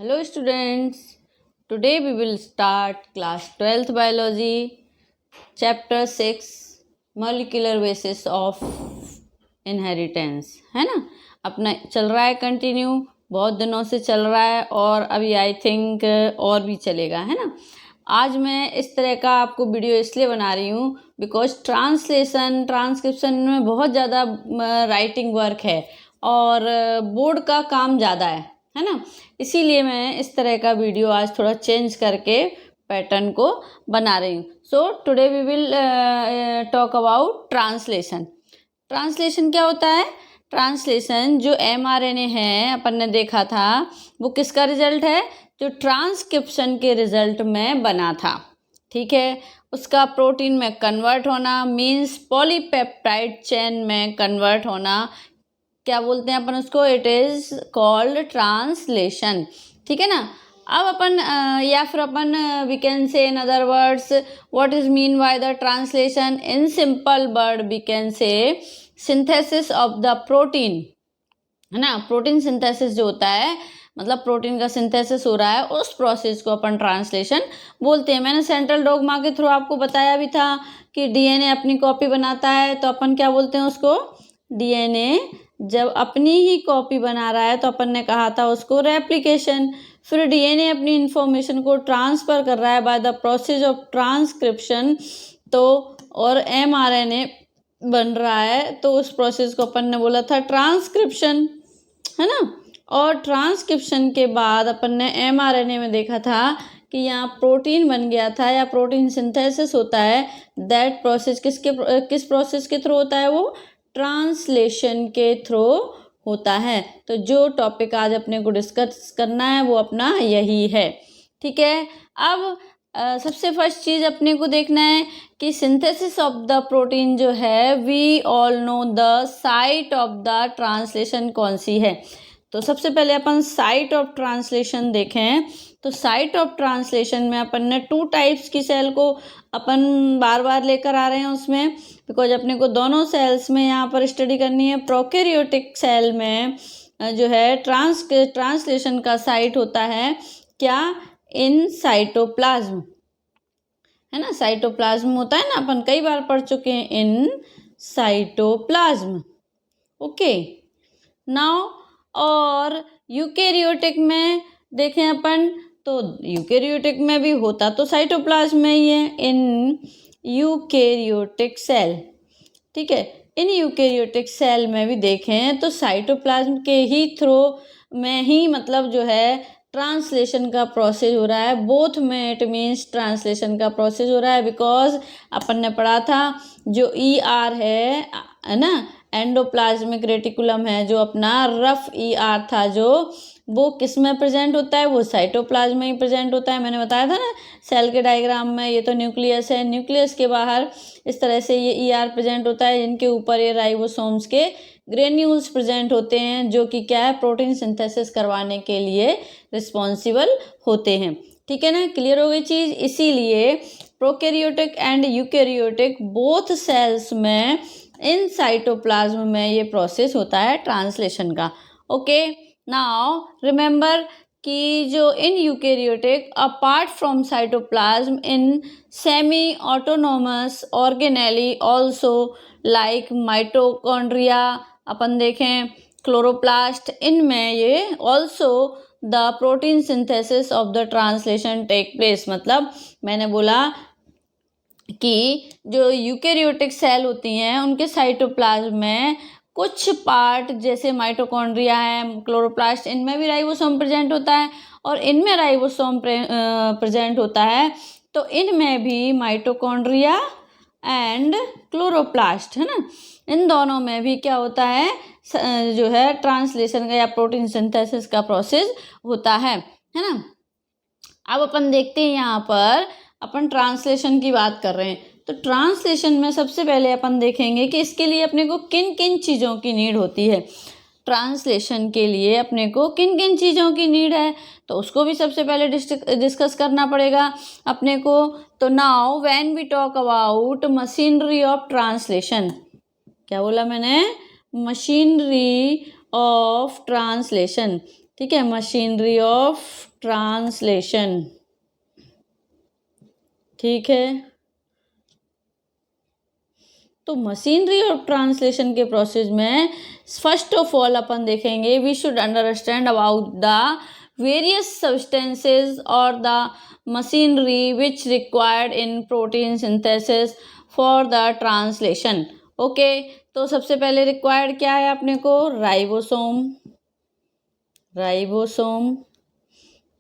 Hello students, today we will start class 12th biology chapter 6 molecular basis of inheritance है ना। अपना चल रहा है कंटिन्यू, बहुत दिनों से चल रहा है और अभी आई थिंक और भी चलेगा है ना। आज मैं इस तरह का आपको वीडियो इसलिए बना रही हूँ बिकॉज ट्रांसक्रिप्शन में बहुत ज़्यादा राइटिंग वर्क है और बोर्ड का काम ज़्यादा है ना। इसीलिए मैं इस तरह का वीडियो आज थोड़ा चेंज करके पैटर्न को बना रही हूँ। So today we will talk about translation. Translation क्या होता है? ट्रांसलेशन जो mRNA है अपन ने देखा था वो किसका रिजल्ट है? जो ट्रांसक्रिप्शन के रिजल्ट में बना था, ठीक है। उसका प्रोटीन में कन्वर्ट होना मीन्स पॉलीपेप्टाइड चेन में कन्वर्ट होना, क्या बोलते हैं अपन उसको? इट इज कॉल्ड ट्रांसलेशन, ठीक है ना। अब अपन या फिर अपन we can say in other words what is mean by the translation. In simple word we can say synthesis of the protein, है ना। प्रोटीन सिंथेसिस जो होता है मतलब प्रोटीन का सिंथेसिस हो रहा है, उस प्रोसेस को अपन ट्रांसलेशन बोलते हैं। मैंने सेंट्रल डॉगमा के थ्रू आपको बताया भी था कि डीएनए अपनी कॉपी बनाता है तो अपन क्या बोलते हैं उसको? डीएनए जब अपनी ही कॉपी बना रहा है तो अपन ने कहा था उसको रेप्लिकेशन। फिर डीएनए अपनी इंफॉर्मेशन को ट्रांसफर कर रहा है by the process of transcription, तो और एमआरएनए बन रहा है तो उस प्रोसेस को अपन ने बोला था ट्रांसक्रिप्शन, है ना। और ट्रांसक्रिप्शन के बाद अपन ने एमआरएनए में देखा था कि यहाँ प्रोटीन बन गया था या प्रोटीन सिंथेसिस होता है। दैट प्रोसेस किस प्रोसेस के थ्रू होता है? वो ट्रांसलेशन के थ्रू होता है। तो जो टॉपिक आज अपने को डिस्कस करना है वो अपना यही है, ठीक है। अब सबसे फर्स्ट चीज़ अपने को देखना है कि सिंथेसिस ऑफ द प्रोटीन जो है we all know the site of the translation कौन सी है। तो सबसे पहले अपन साइट ऑफ ट्रांसलेशन देखें तो साइट ऑफ ट्रांसलेशन में अपन ने 2 टाइप्स की सेल को अपन बार बार लेकर आ रहे हैं उसमें, बिकॉज अपने को दोनों सेल्स में यहाँ पर स्टडी करनी है। प्रोकैरियोटिक सेल में जो है ट्रांसलेशन का साइट होता है क्या? इन साइटोप्लाज्म, है ना। साइटोप्लाज्म होता है ना, अपन कई बार पढ़ चुके हैं इन साइटोप्लाज्म, ओके। नाउ और यूकेरियोटिक में देखें अपन तो यूकेरियोटिक में भी होता तो साइटोप्लाज्म में ही है, इन यूकेरियोटिक सेल, ठीक है। इन यूकेरियोटिक सेल में भी देखें तो साइटोप्लाज्म के ही थ्रू में ही मतलब जो है ट्रांसलेशन का प्रोसेस हो रहा है। बोथ में इट मीन्स ट्रांसलेशन का प्रोसेस हो रहा है बिकॉज अपन ने पढ़ा था जो ER है ना, एंडोप्लाज्मिक रेटिकुलम है, जो अपना रफ ER था जो वो किस में प्रेजेंट होता है? वो साइटोप्लाज्म में ही प्रेजेंट होता है। मैंने बताया था ना सेल के डायग्राम में, ये तो न्यूक्लियस है, न्यूक्लियस के बाहर इस तरह से ये ER प्रेजेंट होता है, इनके ऊपर ये राइबोसोम्स के ग्रेन्यूल्स प्रेजेंट होते हैं जो कि क्या है? प्रोटीन सिंथेसिस करवाने के लिए रिस्पॉन्सिबल होते हैं, ठीक है ना। क्लियर हो गई चीज़। इसीलिए prokaryotic and eukaryotic both cells में इन साइटोप्लाज्म में ये प्रोसेस होता है ट्रांसलेशन का, ओके। नाउ रिमेंबर कि जो in eukaryotic apart from cytoplasm in semi autonomous organelle also like mitochondria, अपन देखें क्लोरोप्लास्ट, इनमें ये also the protein synthesis of the translation take place. मतलब मैंने बोला कि जो यूकैरियोटिक सेल होती हैं उनके साइटोप्लाज्म में कुछ पार्ट जैसे माइटोकॉन्ड्रिया है, क्लोरोप्लास्ट, इनमें भी राइबोसोम प्रेजेंट होता है और इनमें राइबोसोम प्रेजेंट होता है। तो इनमें भी माइटोकॉन्ड्रिया एंड क्लोरोप्लास्ट, है ना, इन दोनों में भी क्या होता है? जो है ट्रांसलेशन का या प्रोटीन सिंथेसिस का प्रोसेस होता है ना। अब अपन देखते हैं यहाँ पर अपन ट्रांसलेशन की बात कर रहे हैं तो ट्रांसलेशन में सबसे पहले अपन देखेंगे कि इसके लिए अपने को किन किन चीज़ों की नीड होती है। ट्रांसलेशन के लिए अपने को किन किन चीज़ों की नीड है तो उसको भी सबसे पहले डिस्कस करना पड़ेगा अपने को। तो now when we talk about machinery of translation, क्या बोला मैंने? मशीनरी ऑफ ट्रांसलेशन, ठीक है। Machinery of translation. ठीक है, तो मशीनरी और ट्रांसलेशन के प्रोसेस में फर्स्ट ऑफ ऑल अपन देखेंगे we should understand about the various substances और the machinery which required in protein synthesis for the translation. Okay, तो सबसे पहले रिक्वायर्ड क्या है अपने को? राइबोसोम। राइबोसोम,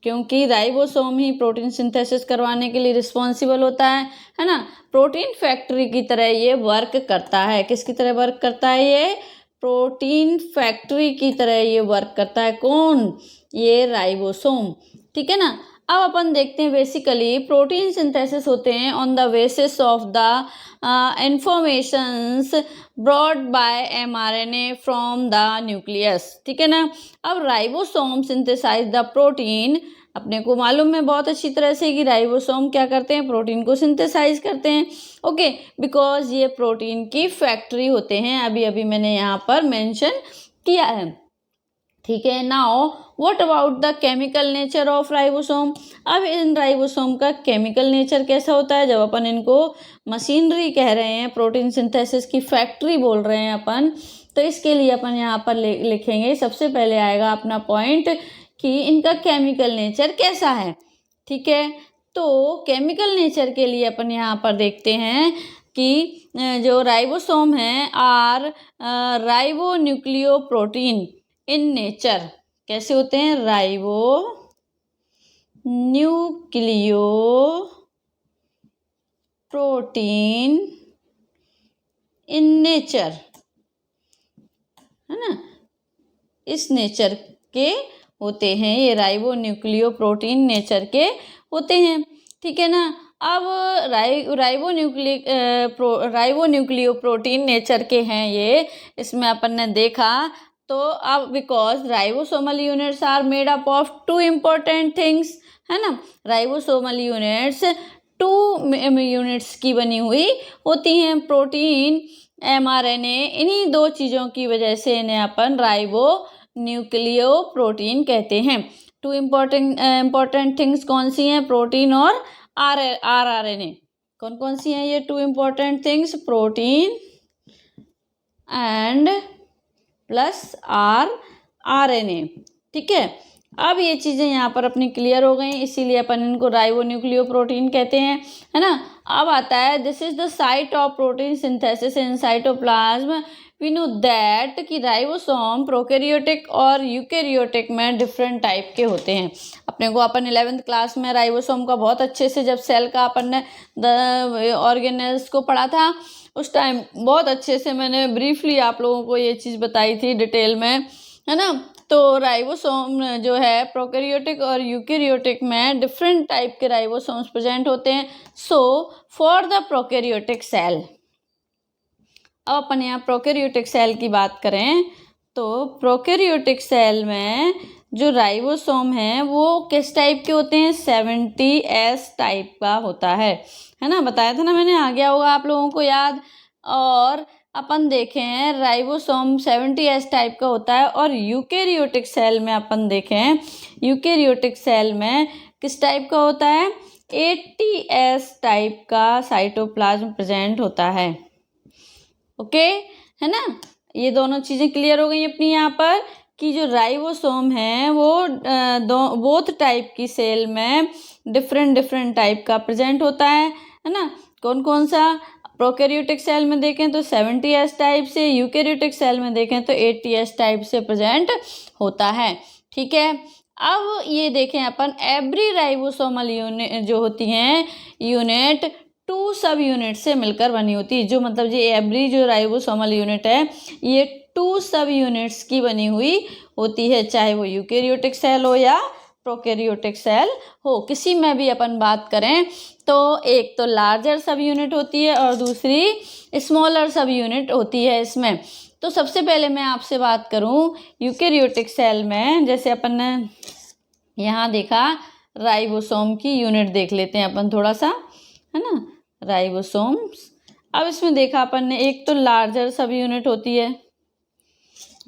क्योंकि राइबोसोम ही प्रोटीन सिंथेसिस करवाने के लिए रिस्पॉन्सिबल होता है ना। प्रोटीन फैक्ट्री की तरह ये वर्क करता है। किसकी तरह वर्क करता है? ये प्रोटीन फैक्ट्री की तरह ये वर्क करता है। कौन? ये राइबोसोम। ठीक है ना। अब अपन देखते हैं बेसिकली प्रोटीन सिंथेसिस होते हैं on the basis of the informations brought by mRNA from the nucleus. ठीक है ना। अब राइबोसोम सिंथेसाइज द प्रोटीन। अपने को मालूम है बहुत अच्छी तरह से कि राइबोसोम क्या करते हैं? प्रोटीन को सिंथेसाइज करते हैं। ओके, बिकॉज ये प्रोटीन की फैक्ट्री होते हैं, अभी अभी मैंने यहाँ पर मेंशन किया है। ठीक है, now what about the chemical nature of ribosome. अब इन राइबोसोम का केमिकल नेचर कैसा होता है? जब अपन इनको मशीनरी कह रहे हैं, प्रोटीन सिंथेसिस की फैक्ट्री बोल रहे हैं अपन, तो इसके लिए अपन यहाँ पर लिखेंगे सबसे पहले आएगा अपना पॉइंट कि इनका केमिकल नेचर कैसा है। ठीक है, तो केमिकल नेचर के लिए अपन यहाँ पर देखते हैं कि जो राइबोसोम है आर राइबोन्यूक्लियोप्रोटीन इन नेचर। कैसे होते हैं? Ribo nucleo protein in nature, है ना, इस नेचर के होते हैं। ये राइबो न्यूक्लियो प्रोटीन नेचर के होते हैं। ठीक है ना। अब राइबो न्यूक्लियो प्रोटीन नेचर के हैं ये, इसमें अपन ने देखा। तो अब because ribosomal units are made up of two important things, है ना। राइबोसोमल यूनिट्स 2 यूनिट्स की बनी हुई होती हैं, प्रोटीन, mRNA। इन्हीं 2 चीज़ों की वजह से इन्हें अपन राइबो न्यूक्लियो प्रोटीन कहते हैं। 2 इम्पोर्टेंट थिंग्स कौन सी हैं? प्रोटीन और RNA। कौन कौन सी हैं ये 2 important things? Protein and plus RNA। ठीक है, अब ये चीज़ें यहाँ पर अपनी क्लियर हो गई, इसीलिए अपन इनको राइबो न्यूक्लियो प्रोटीन कहते हैं, है ना। अब आता है this is the site of protein synthesis in cytoplasm. We know that कि राइबोसोम प्रोकैरियोटिक और यूकैरियोटिक में डिफरेंट टाइप के होते हैं। अपने को अपन 11th क्लास में राइबोसोम का बहुत अच्छे से, जब सेल का अपन ने द ऑर्गेनेल्स को पढ़ा था, उस टाइम बहुत अच्छे से मैंने ब्रीफली आप लोगों को ये चीज़ बताई थी डिटेल में, है ना। तो राइबोसोम जो है प्रोकैरियोटिक और यूकैरियोटिक में डिफरेंट टाइप के राइबोसोम्स प्रेजेंट होते हैं। So for the prokaryotic cell, अब अपन यहाँ प्रोकैरियोटिक सेल की बात करें तो प्रोकैरियोटिक सेल में जो राइबोसोम है वो किस टाइप के होते हैं? 70S टाइप का होता है ना। बताया था ना मैंने, आ गया होगा आप लोगों को याद। और अपन देखें राइबोसोम 70S टाइप का होता है। और यूकैरियोटिक सेल में अपन देखें, यूकैरियोटिक सेल में किस टाइप का होता है? 80S टाइप का साइटोप्लाज्म प्रेजेंट होता है। ओके, है ना। ये दोनों चीज़ें क्लियर हो गई अपनी यहाँ पर कि जो राइबोसोम है वो बोथ टाइप की सेल में डिफरेंट टाइप का प्रेजेंट होता है ना। कौन कौन सा? प्रोकैरियोटिक सेल में देखें तो 70S टाइप से, यूकैरियोटिक सेल में देखें तो 80S टाइप से प्रेजेंट होता है। ठीक है, अब ये देखें अपन एवरी राइबोसोमल यूनिट जो होती हैं यूनिट 2 सब यूनिट से मिलकर बनी होती है। जो मतलब ये एवरी जो राइबोसोमल यूनिट है ये 2 सब यूनिट्स की बनी हुई होती है, चाहे वो यूकैरियोटिक सेल हो या प्रोकैरियोटिक सेल हो। किसी में भी अपन बात करें तो एक तो लार्जर सब यूनिट होती है और दूसरी स्मॉलर सब यूनिट होती है इसमें। तो सबसे पहले मैं आपसे बात करूं यूकैरियोटिक सेल में, जैसे अपन ने यहाँ देखा राइबोसोम की यूनिट देख लेते हैं अपन थोड़ा सा, है ना। राइबोसोम्स, अब इसमें देखा अपन ने एक तो लार्जर सब यूनिट होती है,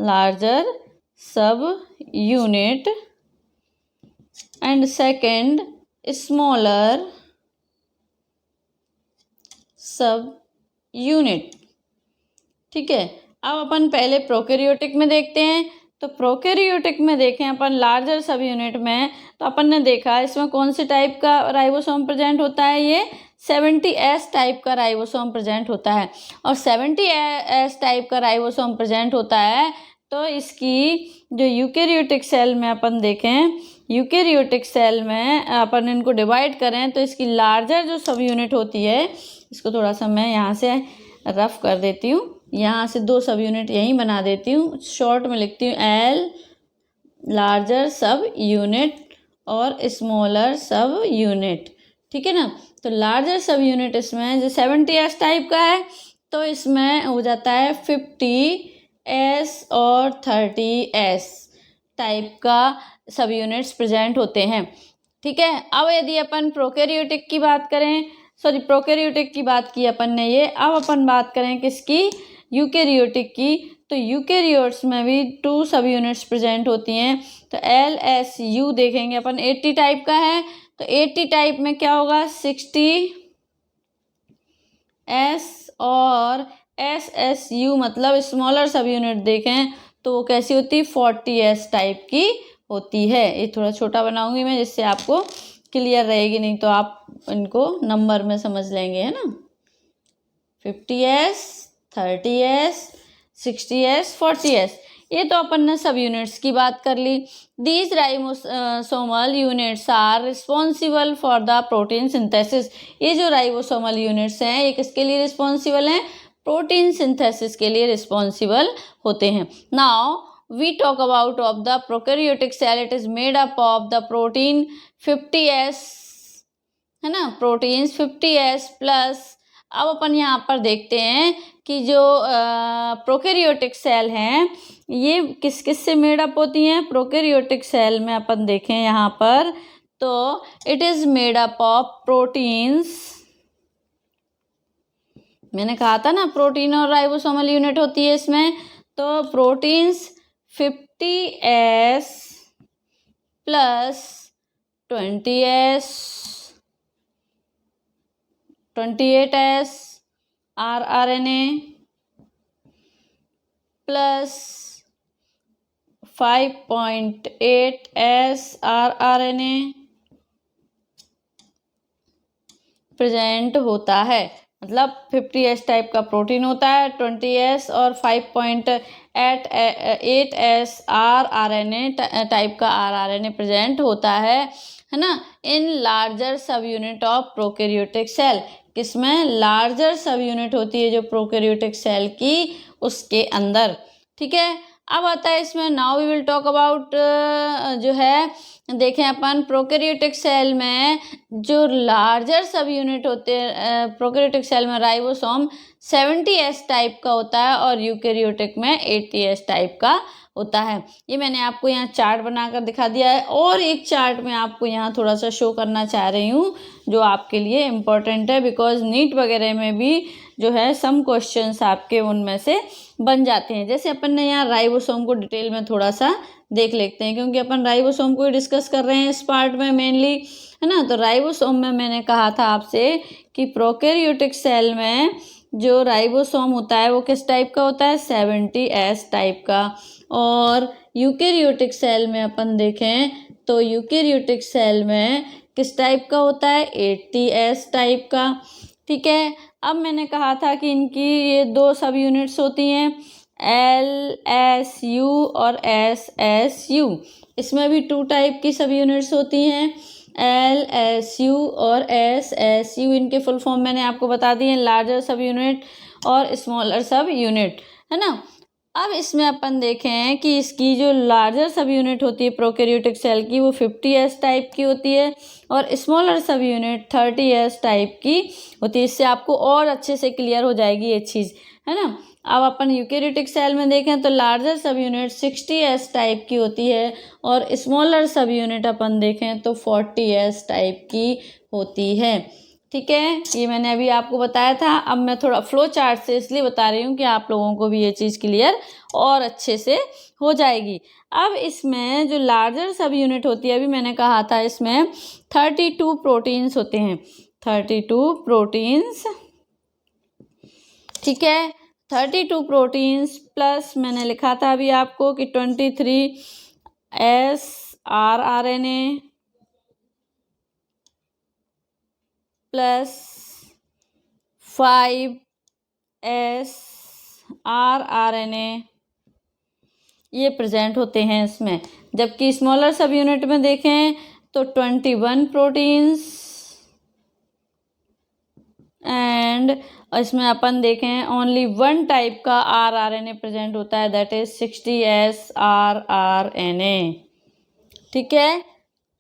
लार्जर सब यूनिट and second smaller सब यूनिट। ठीक है, अब अपन पहले प्रोकैरियोटिक में देखते हैं। तो प्रोकैरियोटिक में देखें अपन लार्जर सब यूनिट में, तो अपन ने देखा इसमें कौन से टाइप का राइबोसोम प्रेजेंट होता है, ये 70S टाइप का राइबोसोम प्रेजेंट होता है। और 70S टाइप का राइबोसोम प्रेजेंट होता है तो इसकी जो यूकैरियोटिक सेल में अपन देखें, यूकैरियोटिक सेल में अपन इनको डिवाइड करें तो इसकी लार्जर जो सब यूनिट होती है, इसको थोड़ा सा मैं यहाँ से रफ कर देती हूँ, यहाँ से 2 सब यूनिट यहीं बना देती हूँ, शॉर्ट में लिखती हूँ L लार्जर सब यूनिट और स्मॉलर सब यूनिट। ठीक है ना, तो लार्जर सब यूनिट इसमें जो 70S टाइप का है तो इसमें हो जाता है 50S और 30S टाइप का सब यूनिट्स प्रेजेंट होते हैं। ठीक है, अब यदि अपन प्रोकैरियोटिक की बात करें, प्रोकैरियोटिक की बात की अपन ने ये, अब अपन बात करें किसकी, यूकैरियोटिक की। तो यूकैरियोट्स में भी 2 सब यूनिट्स प्रेजेंट होती हैं। तो LSU देखेंगे अपन 80 टाइप का है, तो 80 टाइप में क्या होगा 60S और SSU मतलब स्मॉलर सब यूनिट देखें तो वो कैसी होती है 40S टाइप की होती है। ये थोड़ा छोटा बनाऊंगी मैं जिससे आपको क्लियर रहेगी, नहीं तो आप इनको नंबर में समझ लेंगे, है ना। 50S, 30S, 60S, 40S, ये तो अपन ने सब यूनिट्स की बात कर ली। These ribosomal units are responsible for the protein synthesis. ये जो राइबोसोमल यूनिट्स हैं ये किसके लिए रिस्पॉन्सिबल हैं, प्रोटीन सिंथेसिस के लिए रिस्पॉन्सिबल होते हैं। Now we talk about of the prokaryotic cell, it is made up of the protein 50S, है ना, प्रोटीन्स 50S प्लस। अब अपन यहाँ पर देखते हैं कि जो प्रोकैरियोटिक सेल हैं ये किस किस से मेड अप होती हैं। प्रोकैरियोटिक सेल में अपन देखें यहाँ पर तो it is made up of proteins, मैंने कहा था ना प्रोटीन और राइबोसोमल यूनिट होती है इसमें, तो proteins 50S plus 20S 28S rRNA plus 5.8S rRNA present होता है। मतलब 50S टाइप का प्रोटीन होता है, 20S और 5.8S rRNA टाइप का rRNA प्रेजेंट होता है ना, in larger subunit of prokaryotic cell. किसमें, लार्जर सब यूनिट होती है जो प्रोकैरियोटिक सेल की उसके अंदर। ठीक है, अब आता है इसमें now we will talk about जो है देखें अपन प्रोकैरियोटिक सेल में जो लार्जर सब यूनिट होते हैं, प्रोकैरियोटिक सेल में राइबोसोम 70S टाइप का होता है और यूकैरियोटिक में 80S टाइप का होता है। ये मैंने आपको यहाँ चार्ट बनाकर दिखा दिया है और एक चार्ट में आपको यहाँ थोड़ा सा शो करना चाह रही हूँ जो आपके लिए इम्पोर्टेंट है, बिकॉज नीट वगैरह में भी जो है सम क्वेश्चंस आपके उनमें से बन जाते हैं। जैसे अपन ने यहाँ राइबोसोम को डिटेल में थोड़ा सा देख लेते हैं क्योंकि अपन राइबोसोम को ही डिस्कस कर रहे हैं इस पार्ट में मेनली, है ना। तो राइबोसोम में मैंने कहा था आपसे कि प्रोकैरियोटिक सेल में जो राइबोसोम होता है वो किस टाइप का होता है, 70S टाइप का। और यूकैरियोटिक सेल में अपन देखें तो यूकैरियोटिक सेल में किस टाइप का होता है, 80S टाइप का। ठीक है, अब मैंने कहा था कि इनकी ये 2 सब यूनिट्स होती हैं, LSU और SSU। इसमें भी 2 टाइप की सब यूनिट्स होती हैं, LSU और SSU। इनके फुल फॉर्म मैंने आपको बता दिए, लार्जर सब यूनिट और स्मॉलर सब यूनिट, है ना। अब इसमें अपन देखें कि इसकी जो लार्जर सब यूनिट होती है प्रोकैरियोटिक सेल की वो 50S टाइप की होती है और स्मॉलर सब यूनिट 30S टाइप की होती है। इससे आपको और अच्छे से क्लियर हो जाएगी ये चीज़, है ना। अब अपन यूकैरियोटिक सेल में देखें तो लार्जर सब यूनिट 60S टाइप की होती है और स्मॉलर सब यूनिट अपन देखें तो 40S टाइप की होती है। ठीक है, ये मैंने अभी आपको बताया था। अब मैं थोड़ा फ्लो चार्ट से इसलिए बता रही हूँ कि आप लोगों को भी ये चीज़ क्लियर और अच्छे से हो जाएगी। अब इसमें जो लार्जर सब यूनिट होती है, अभी मैंने कहा था इसमें 32 प्रोटीन्स होते हैं, 32 प्रोटीन्स, ठीक है। 32 प्रोटीन्स प्लस मैंने लिखा था अभी आपको कि 23 srRNA प्लस 5 srRNA ये प्रेजेंट होते हैं इसमें। जबकि स्मॉलर सब यूनिट में देखें तो 21 प्रोटीन्स एंड इसमें अपन देखें ओनली 1 टाइप का rRNA प्रेजेंट होता है, दैट इज 60 srRNA, ठीक है।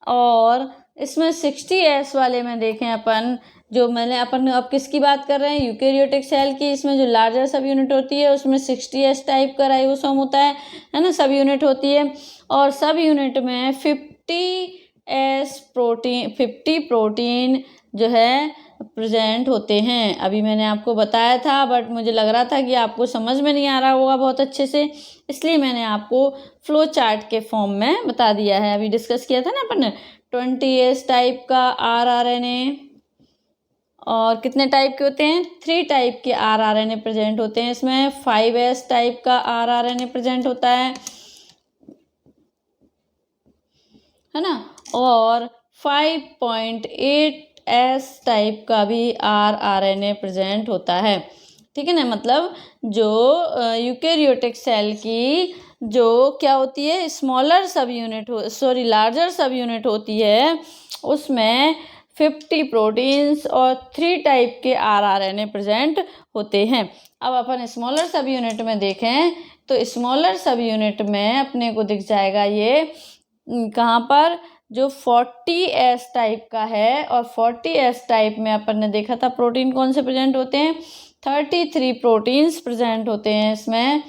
और इसमें 60S वाले में देखें अपन, जो मैंने अपन अब किसकी बात कर रहे हैं, यूकेरियोटिक सेल की। इसमें जो लार्जर सब यूनिट होती है उसमें 60S टाइप का राइबोसोम होता है ना, सब यूनिट होती है। और सब यूनिट में 50 प्रोटीन जो है प्रेजेंट होते हैं। अभी मैंने आपको बताया था, बट मुझे लग रहा था कि आपको समझ में नहीं आ रहा होगा बहुत अच्छे से, इसलिए मैंने आपको फ्लो चार्ट के फॉर्म में बता दिया है। अभी डिस्कस किया था ना अपन ने 20S टाइप का rRNA, और कितने टाइप के होते हैं, 3 टाइप के rRNA प्रेजेंट होते हैं इसमें। 5S टाइप का rRNA प्रेजेंट होता है ना, और 5.8S टाइप का भी rRNA प्रेजेंट होता है, ठीक है ना। मतलब जो यूकेरियोटिक सेल की जो क्या होती है, स्मॉलर सब यूनिट लार्जर सब यूनिट होती है, उसमें 50 प्रोटीन्स और 3 टाइप के rRNA प्रेजेंट होते हैं। अब अपन स्मॉलर सब यूनिट में देखें तो स्मॉलर सब यूनिट में अपने को दिख जाएगा ये कहाँ पर, जो 40S टाइप का है। और 40S टाइप में अपन ने देखा था प्रोटीन कौन से प्रेजेंट होते हैं, 33 प्रोटीन्स प्रेजेंट होते हैं इसमें,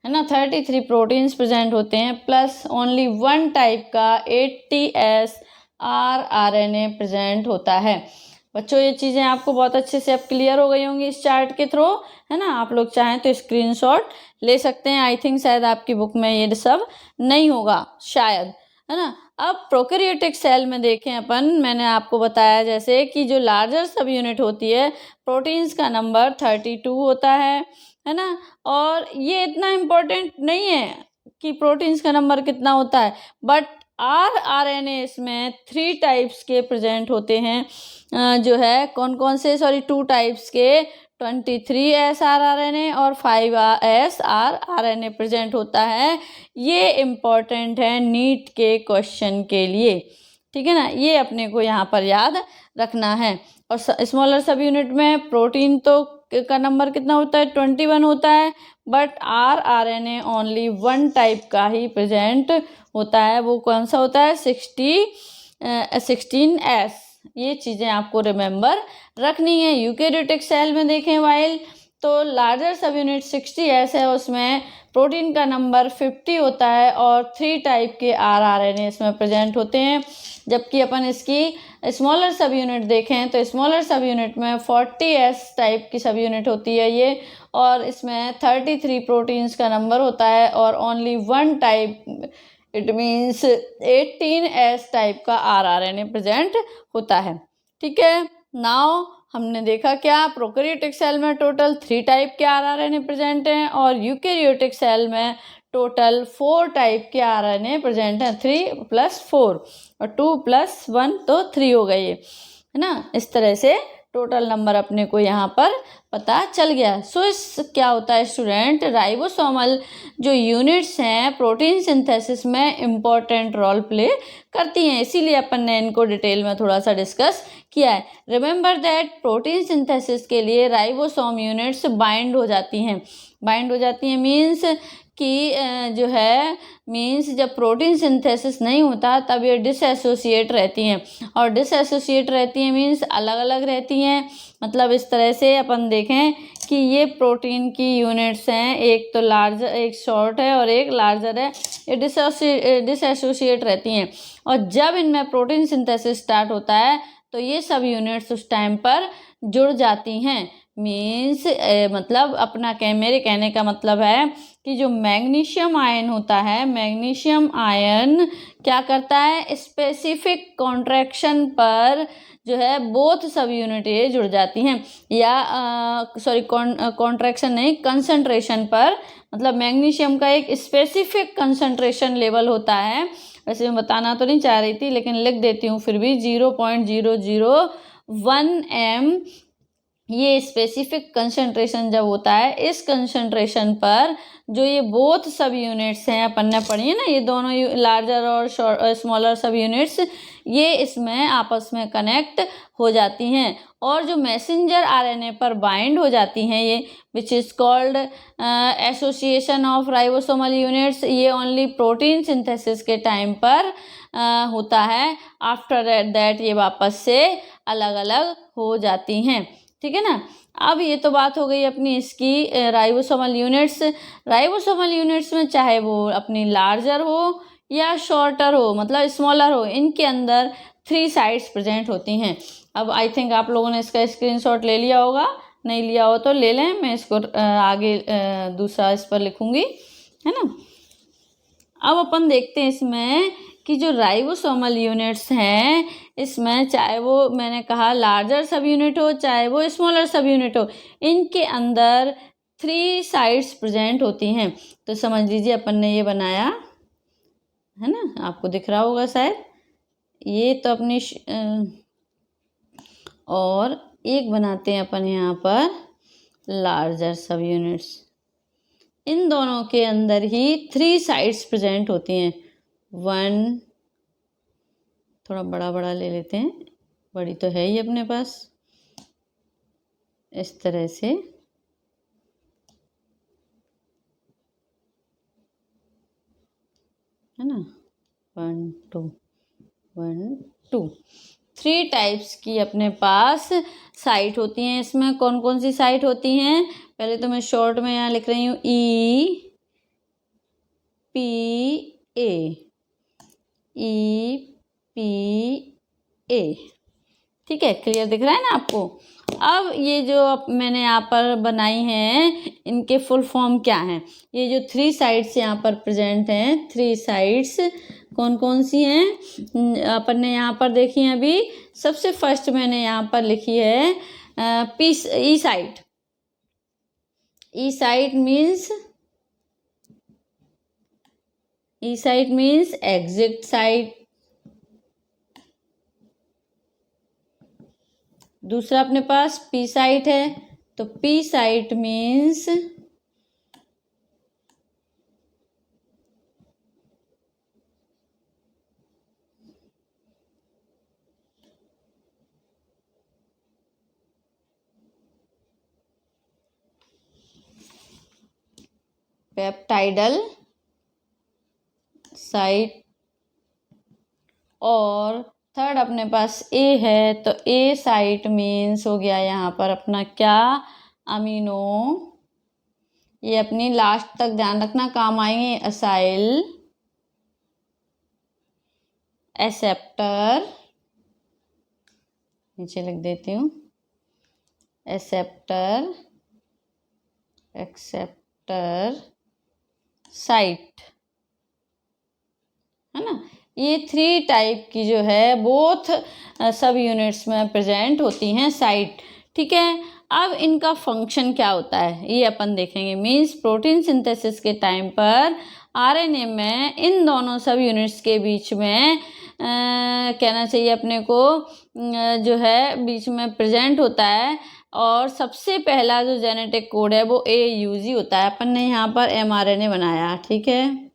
है ना। 33 प्रोटीन्स प्रेजेंट होते हैं, प्लस ओनली 1 टाइप का 80S rRNA प्रेजेंट होता है। बच्चों ये चीज़ें आपको बहुत अच्छे से अब क्लियर हो गई होंगी इस चार्ट के थ्रू, है ना। आप लोग चाहें तो स्क्रीनशॉट ले सकते हैं। आई थिंक शायद आपकी बुक में ये सब नहीं होगा शायद, है ना। अब प्रोकैरियोटिक सेल में देखें अपन, मैंने आपको बताया जैसे कि जो लार्जर सब यूनिट होती है प्रोटीन्स का नंबर 32 होता है ना। और ये इतना इम्पोर्टेंट नहीं है कि प्रोटीन्स का नंबर कितना होता है, बट rRNA इसमें 3 टाइप्स के प्रेजेंट होते हैं, जो है कौन कौन से, 2 टाइप्स के 23S rRNA और 5S rRNA प्रेजेंट होता है। ये इम्पोर्टेंट है नीट के क्वेश्चन के लिए, ठीक है ना। ये अपने को यहाँ पर याद रखना है। और स्मॉलर सब यूनिट में प्रोटीन तो का नंबर कितना होता है, 21 होता है, बट rRNA ओनली 1 टाइप का ही प्रेजेंट होता है। वो कौन सा होता है, 16S। ये चीज़ें आपको रिमेंबर रखनी है। यूकेरियोटिक सेल में देखें वाइल तो लार्जर सब यूनिट 60S है, उसमें प्रोटीन का नंबर 50 होता है और 3 टाइप के rRNA इसमें प्रेजेंट होते हैं। जबकि अपन इसकी स्मॉलर सब यूनिट देखें तो स्मॉलर सब यूनिट में 40S टाइप की सब यूनिट होती है ये, और इसमें 33 प्रोटीन्स का नंबर होता है और only 1 type, it means 18S type का rRNA प्रेजेंट होता है, ठीक है। नाउ हमने देखा क्या, प्रोकैरियोटिक सेल में टोटल 3 टाइप के rRNA प्रेजेंट हैं और यूकेरियोटिक सेल में टोटल 4 टाइप के rRNA प्रेजेंट हैं, 3 + 4 और 2 + 1 तो 3 हो गई है ना। इस तरह से टोटल नंबर अपने को यहाँ पर पता चल गया। सो इस क्या होता है स्टूडेंट, राइबोसोमल जो यूनिट्स हैं प्रोटीन सिंथेसिस में इम्पॉर्टेंट रोल प्ले करती हैं, इसीलिए अपन ने इनको डिटेल में थोड़ा सा डिस्कस किया है। रिमेंबर दैट प्रोटीन सिंथेसिस के लिए राइबोसोम यूनिट्स बाइंड हो जाती हैं मीन्स कि जो है मीन्स जब प्रोटीन सिंथेसिस नहीं होता तब ये डिसएसोसिएट रहती हैं, और डिसएसोसिएट रहती हैं मीन्स अलग अलग रहती हैं। मतलब इस तरह से अपन देखें कि ये प्रोटीन की यूनिट्स हैं, एक तो लार्जर, एक शॉर्ट है और एक लार्जर है, ये डिसएसोसिएट रहती हैं। और जब इनमें प्रोटीन सिंथेसिस स्टार्ट होता है तो ये सब यूनिट्स उस टाइम पर जुड़ जाती हैं। मीन्स मतलब मेरे कहने का मतलब है कि जो मैग्नीशियम आयन होता है, मैग्नीशियम आयन क्या करता है, स्पेसिफिक कॉन्ट्रैक्शन पर जो है बोथ सब यूनिट ये जुड़ जाती हैं, या सॉरी कॉन्ट्रैक्शन नहीं, कंसंट्रेशन पर, मतलब मैग्नीशियम का एक स्पेसिफिक कंसंट्रेशन लेवल होता है। वैसे मैं बताना तो नहीं चाह रही थी लेकिन लिख देती हूँ फिर भी, 0.001 m ये स्पेसिफिक कंसंट्रेशन जब होता है, इस कंसंट्रेशन पर जो ये बोथ सब यूनिट्स हैं, अपन ने पढ़ी है ना, ये दोनों लार्जर और स्मॉलर सब यूनिट्स, ये इसमें आपस में कनेक्ट हो जाती हैं और जो मैसेंजर आरएनए पर बाइंड हो जाती हैं, ये which is called association of ribosomal units, ये ओनली प्रोटीन सिंथेसिस के टाइम पर होता है। आफ्टर दैट ये वापस से अलग अलग हो जाती हैं, ठीक है ना। अब ये तो बात हो गई अपनी इसकी राइबोसोमल यूनिट्स। राइबोसोमल यूनिट्स में चाहे वो अपनी लार्जर हो या शॉर्टर हो, मतलब स्मॉलर हो, इनके अंदर 3 साइड्स प्रेजेंट होती हैं। अब आई थिंक आप लोगों ने इसका स्क्रीनशॉट ले लिया होगा, नहीं लिया हो तो ले लें, मैं इसको आगे दूसरा इस पर लिखूंगी, है ना। अब अपन देखते हैं इसमें कि जो राइबोसोमल यूनिट्स हैं, इसमें चाहे वो मैंने कहा लार्जर सब यूनिट हो चाहे वो स्मॉलर सब यूनिट हो, इनके अंदर 3 साइड्स प्रेजेंट होती हैं। तो समझ लीजिए अपन ने ये बनाया है ना, आपको दिख रहा होगा शायद, ये तो अपनी और एक बनाते हैं अपन यहाँ पर लार्जर सब यूनिट्स। इन दोनों के अंदर ही 3 साइड्स प्रेजेंट होती हैं। 1, थोड़ा बड़ा बड़ा ले लेते हैं, बड़ी तो है ही अपने पास, इस तरह से, है ना, 1 2 1 2, 3 टाइप्स की अपने पास साइट होती हैं। इसमें कौन कौन सी साइट होती हैं, पहले तो मैं शॉर्ट में यहाँ लिख रही हूँ EPA, ठीक है, क्लियर दिख रहा है ना आपको। अब ये जो मैंने यहाँ पर बनाई हैं, इनके फुल फॉर्म क्या हैं, ये जो 3 साइड्स यहाँ पर प्रेजेंट हैं, 3 साइड्स कौन कौन सी हैं अपन ने यहाँ पर देखी हैं अभी। सबसे फर्स्ट मैंने यहाँ पर लिखी है ई साइट। ई साइट मीन्स एग्जिट साइट। दूसरा अपने पास पी साइट है, तो P site means peptidyl site. और थर्ड अपने पास ए है, तो ए साइट मीन्स हो गया यहाँ पर अपना क्या, अमीनो, ये अपनी लास्ट तक ध्यान रखना काम आएंगे, असाइल एक्सेप्टर, नीचे लिख देती हूँ, एक्सेप्टर साइट, है ना। ये 3 टाइप की जो है बोथ सब यूनिट्स में प्रेजेंट होती हैं साइट, ठीक है। अब इनका फंक्शन क्या होता है ये अपन देखेंगे। मीन्स प्रोटीन सिंथेसिस के टाइम पर आरएनए में इन दोनों सब यूनिट्स के बीच में कहना चाहिए अपने को जो है बीच में प्रेजेंट होता है, और सबसे पहला जो जेनेटिक कोड है वो AUG होता है। अपन ने यहाँ पर mRNA बनाया, ठीक है।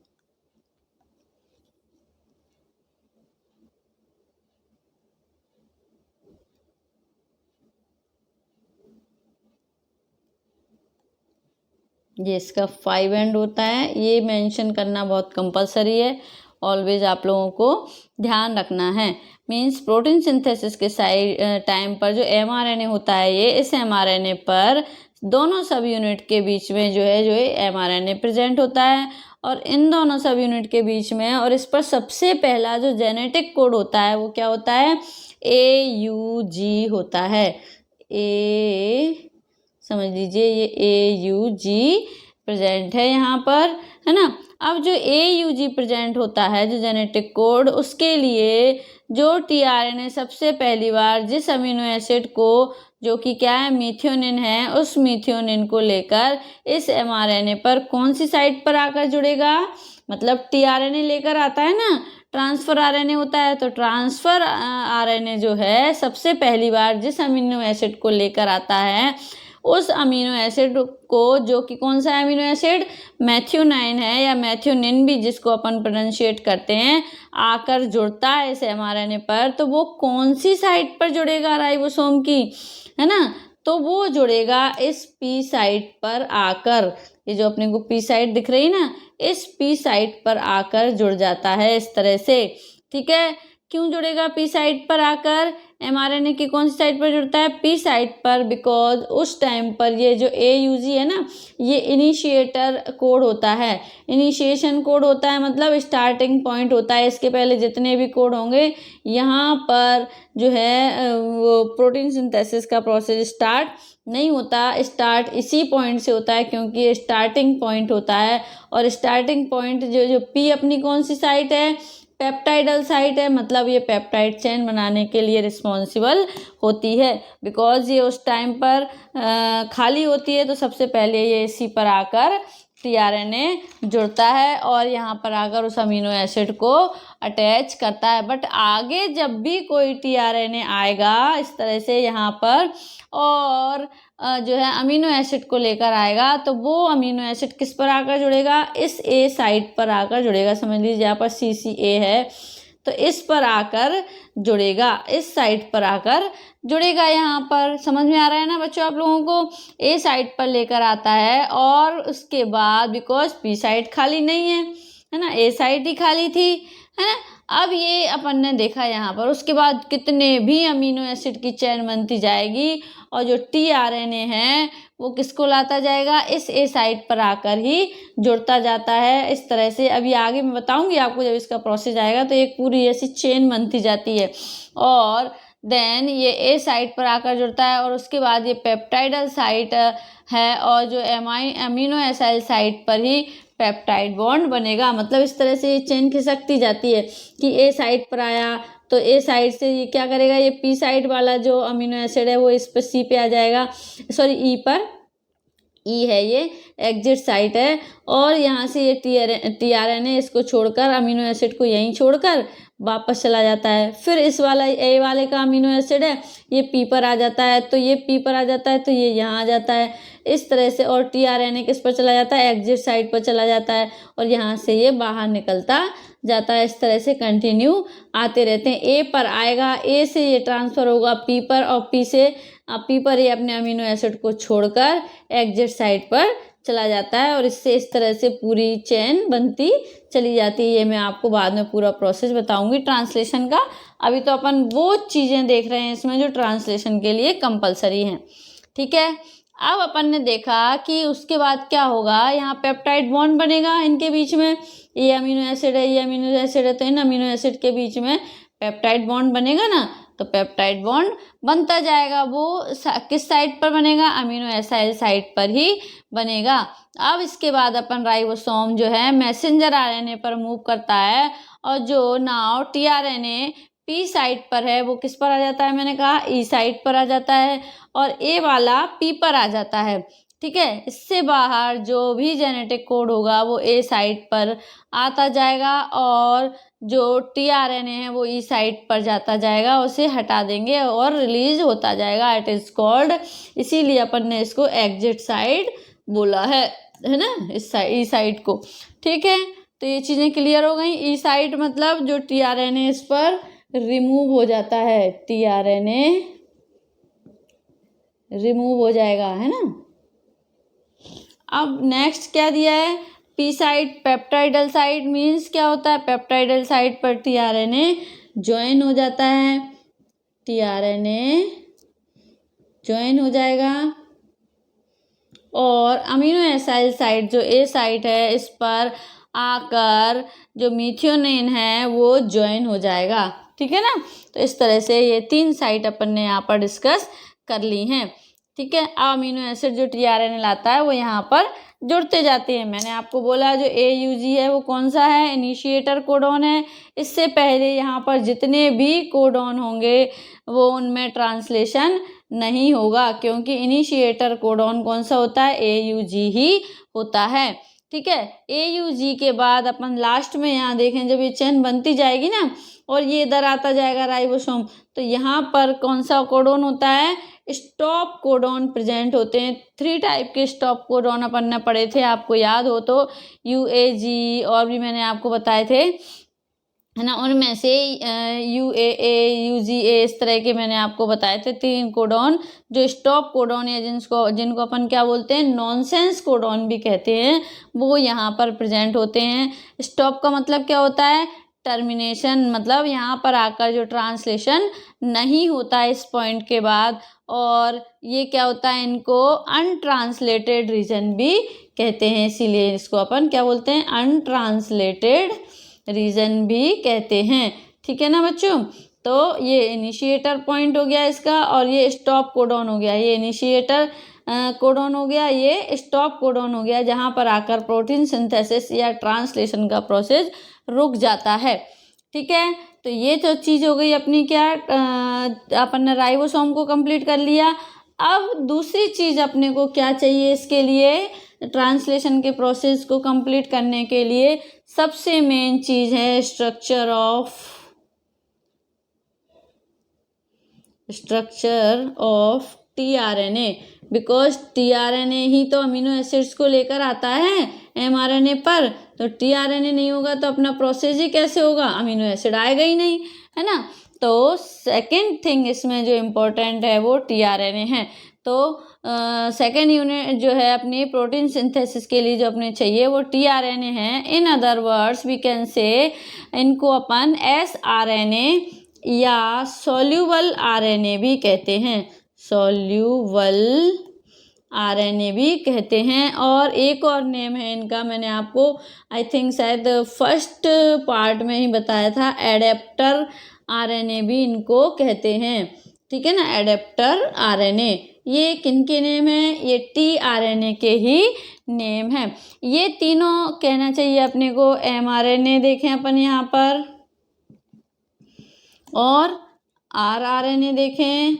ये इसका 5 एंड होता है, ये मेंशन करना बहुत कंपलसरी है, ऑलवेज आप लोगों को ध्यान रखना है। मीन्स प्रोटीन सिंथेसिस के टाइम पर जो mRNA होता है, ये इस mRNA पर दोनों सब यूनिट के बीच में जो है mRNA प्रेजेंट होता है, और इन दोनों सब यूनिट के बीच में, और इस पर सबसे पहला जो जेनेटिक कोड होता है वो क्या होता है, AUG होता है, AUG, समझ लीजिए ये AUG प्रेजेंट है यहाँ पर, है ना। अब जो AUG प्रेजेंट होता है जो जेनेटिक कोड, उसके लिए जो tRNA सबसे पहली बार जिस अमीनो एसिड को, जो कि क्या है, मीथियोनिन है, उस मीथियोनिन को लेकर इस mRNA पर कौन सी साइट पर आकर जुड़ेगा, मतलब tRNA लेकर आता है ना, ट्रांसफर RNA होता है, तो ट्रांसफर RNA जो है सबसे पहली बार जिस अमीनो एसिड को लेकर आता है, उस अमीनो एसिड को, जो कि कौन सा अमीनो एसिड, मैथ्योनाइन है या मैथ्योनिन भी जिसको अपन प्रोनाउंशिएट करते हैं, आकर जुड़ता है इस mRNA पर, तो वो कौन सी साइट पर जुड़ेगा राइबोसोम की, है ना, तो वो जुड़ेगा इस P साइट पर आकर। ये जो अपने को P साइट दिख रही ना, इस P साइट पर आकर जुड़ जाता है इस तरह से, ठीक है। क्यों जुड़ेगा P साइट पर आकर, mRNA की कौन सी साइट पर जुड़ता है, P साइट पर, बिकॉज उस टाइम पर ये जो AUG है ना, ये इनिशिएटर कोड होता है, इनिशिएशन कोड होता है, मतलब स्टार्टिंग पॉइंट होता है। इसके पहले जितने भी कोड होंगे, यहाँ पर जो है वो प्रोटीन सिंथेसिस का प्रोसेस स्टार्ट नहीं होता, स्टार्ट इसी पॉइंट से होता है, क्योंकि ये स्टार्टिंग पॉइंट होता है। और स्टार्टिंग पॉइंट जो P अपनी कौन सी साइट है, पेप्टाइडल साइट है, मतलब ये पेप्टाइड चेन बनाने के लिए रिस्पॉन्सिबल होती है, बिकॉज ये उस टाइम पर खाली होती है, तो सबसे पहले ये इसी पर आकर tRNA जुड़ता है और यहाँ पर आकर उस अमीनो एसिड को अटैच करता है। बट आगे जब भी कोई tRNA आएगा इस तरह से यहाँ पर और जो है अमीनो एसिड को लेकर आएगा, तो वो अमीनो एसिड किस पर आकर जुड़ेगा, इस A साइट पर आकर जुड़ेगा। समझ लीजिए यहाँ पर CCA है, तो इस पर आकर जुड़ेगा, इस साइट पर आकर जुड़ेगा। यहाँ पर समझ में आ रहा है ना बच्चों आप लोगों को, A साइट पर लेकर आता है और उसके बाद बिकॉज P साइट खाली नहीं है ना, A साइट ही खाली थी, है ना। अब ये अपन ने देखा यहाँ पर, उसके बाद कितने भी अमीनो एसिड की चेन बनती जाएगी और जो tRNA है वो किसको लाता जाएगा, इस A साइट पर आकर ही जुड़ता जाता है इस तरह से। अभी आगे मैं बताऊंगी आपको, जब इसका प्रोसेस आएगा तो एक पूरी ऐसी चेन बनती जाती है और देन ये A साइट पर आकर जुड़ता है और उसके बाद ये पेप्टाइडल साइट है और जो अमीनो एसाइल साइट पर ही पेप्टाइड बॉन्ड बनेगा। मतलब इस तरह से ये चेन खिसकती जाती है कि A साइट पर आया तो A साइड से ये क्या करेगा, ये P साइड वाला जो अमीनो एसिड है वो इस पर C पे आ जाएगा, सॉरी E पर, E है ये एग्जिट साइट है, और यहाँ से ये tRNA इसको छोड़कर अमीनो एसिड को यहीं छोड़कर वापस चला जाता है। फिर इस वाला A वाले का अमीनो एसिड है ये P पर आ जाता है, तो ये P पर आ जाता है तो ये यहाँ आ जाता है इस तरह से, और tRNA किस पर चला जाता है, एग्जिट साइड पर चला जाता है और यहाँ से ये बाहर निकलता जाता है। इस तरह से कंटिन्यू आते रहते हैं। A पर आएगा, A से ये ट्रांसफ़र होगा P पर और P पर ये अपने अमीनो एसिड को छोड़कर एग्जिट साइड पर चला जाता है और इससे इस तरह से पूरी चेन बनती चली जाती है। ये मैं आपको बाद में पूरा प्रोसेस बताऊंगी ट्रांसलेशन का। अभी तो अपन वो चीज़ें देख रहे हैं इसमें जो ट्रांसलेशन के लिए कंपलसरी हैं, ठीक है। अब अपन ने देखा कि उसके बाद क्या होगा, यहाँ पेप्टाइड बॉन्ड बनेगा इनके बीच में, ये अमीनो एसिड है ये अमीनो एसिड है, तो इन अमीनो एसिड के बीच में पेप्टाइड बॉन्ड बनेगा ना, तो पेप्टाइड बॉन्ड बनता जाएगा। वो किस साइट पर बनेगा, अमीनो एसाइल साइट पर ही बनेगा। अब इसके बाद अपन राइबोसोम जो है मैसेंजर आरएनए पर मूव करता है और जो नाउ tRNA P साइट पर है वो किस पर आ जाता है, मैंने कहा E साइट पर आ जाता है और A वाला P पर आ जाता है, ठीक है। इससे बाहर जो भी जेनेटिक कोड होगा वो A साइट पर आता जाएगा और जो tRNA है वो E साइट पर जाता जाएगा, उसे हटा देंगे और रिलीज होता जाएगा। इट इज़ कॉल्ड, इसीलिए अपन ने इसको एग्जिट साइट बोला है ना, इस E साइट को, ठीक है। तो ये चीज़ें क्लियर हो गई। E साइट मतलब जो tRNA इस पर रिमूव हो जाता है, tRNA रिमूव हो जाएगा, है ना। अब नेक्स्ट क्या दिया है, P site peptidyl site means क्या होता है, पेप्टाइडल साइट पर tRNA ज्वाइन हो जाता है, tRNA ज्वाइन हो जाएगा और अमीनो एसाइल साइट जो A साइट है इस पर आकर जो मीथियोनिन है वो ज्वाइन हो जाएगा, ठीक है ना। तो इस तरह से ये 3 साइट अपन ने यहाँ पर डिस्कस कर ली हैं, ठीक है। अमीनो एसिड जो टीआरएनए लाता है वो यहाँ पर जुड़ते जाते हैं। मैंने आपको बोला जो AUG है वो कौन सा है, इनिशिएटर कोडॉन है। इससे पहले यहाँ पर जितने भी कोडॉन होंगे वो उनमें ट्रांसलेशन नहीं होगा, क्योंकि इनिशिएटर कोडॉन कौन सा होता है, AUG ही होता है। ठीक है। AUG के बाद अपन लास्ट में यहाँ देखें, जब ये चेन बनती जाएगी ना और ये इधर आता जाएगा राइबोसोम, तो यहाँ पर कौन सा कोडॉन होता है, स्टॉप कोडॉन प्रेजेंट होते हैं। 3 टाइप के स्टॉप कोडॉन अपन ने पढ़े थे, आपको याद हो तो UAG और भी मैंने आपको बताए थे, है ना। उनमें से UAA UGA इस तरह के मैंने आपको बताए थे 3 कोडॉन जो स्टॉप कोडॉन या जिनको अपन क्या बोलते हैं, नॉनसेंस कोडॉन भी कहते हैं, वो यहाँ पर प्रेजेंट होते हैं। स्टॉप का मतलब क्या होता है, टर्मिनेशन, मतलब यहाँ पर आकर जो ट्रांसलेशन नहीं होता है इस पॉइंट के बाद। और ये क्या होता है, इनको अनट्रांसलेटेड रीजन भी कहते हैं, इसीलिए इसको अपन क्या बोलते हैं, अनट्रांसलेटेड रीजन भी कहते हैं। ठीक है ना बच्चों। तो ये इनिशिएटर पॉइंट हो गया इसका, और ये स्टॉप कोडॉन हो गया। ये इनिशिएटर कोडॉन हो गया, ये स्टॉप कोडॉन हो गया, जहाँ पर आकर प्रोटीन सिंथेसिस या ट्रांसलेशन का प्रोसेस रुक जाता है। ठीक है। तो ये तो चीज़ हो गई अपनी, क्या अपन ने राइबोसोम को कंप्लीट कर लिया। अब दूसरी चीज़ अपने को क्या चाहिए, इसके लिए ट्रांसलेशन के प्रोसेस को कंप्लीट करने के लिए सबसे मेन चीज़ है structure of tRNA, because tRNA ही तो अमीनो एसिड्स को लेकर आता है एमआरएनए पर। तो टीआरएनए नहीं होगा तो अपना प्रोसेस ही कैसे होगा, अमीनो एसिड आएगा ही नहीं, है ना। तो सेकंड थिंग इसमें जो इम्पोर्टेंट है वो टीआरएनए है। तो सेकेंड यूनिट जो है अपनी प्रोटीन सिंथेसिस के लिए जो अपने चाहिए वो टीआरएनए है। In other words we can say इनको अपन एसआरएनए या सॉल्यूबल आरएनए भी कहते हैं, सॉल्यूबल आरएनए भी कहते हैं। और एक और नेम है इनका, मैंने आपको आई थिंक शायद फर्स्ट पार्ट में ही बताया था, एडेप्टर आरएनए भी इनको कहते हैं। ठीक है ना, एडेप्टर आरएनए। ये किनके नेम है, ये टीआरएनए के ही नेम है। ये तीनों कहना चाहिए अपने को एमआरएनए देखें अपन यहाँ पर, और आरआरएनए देखें,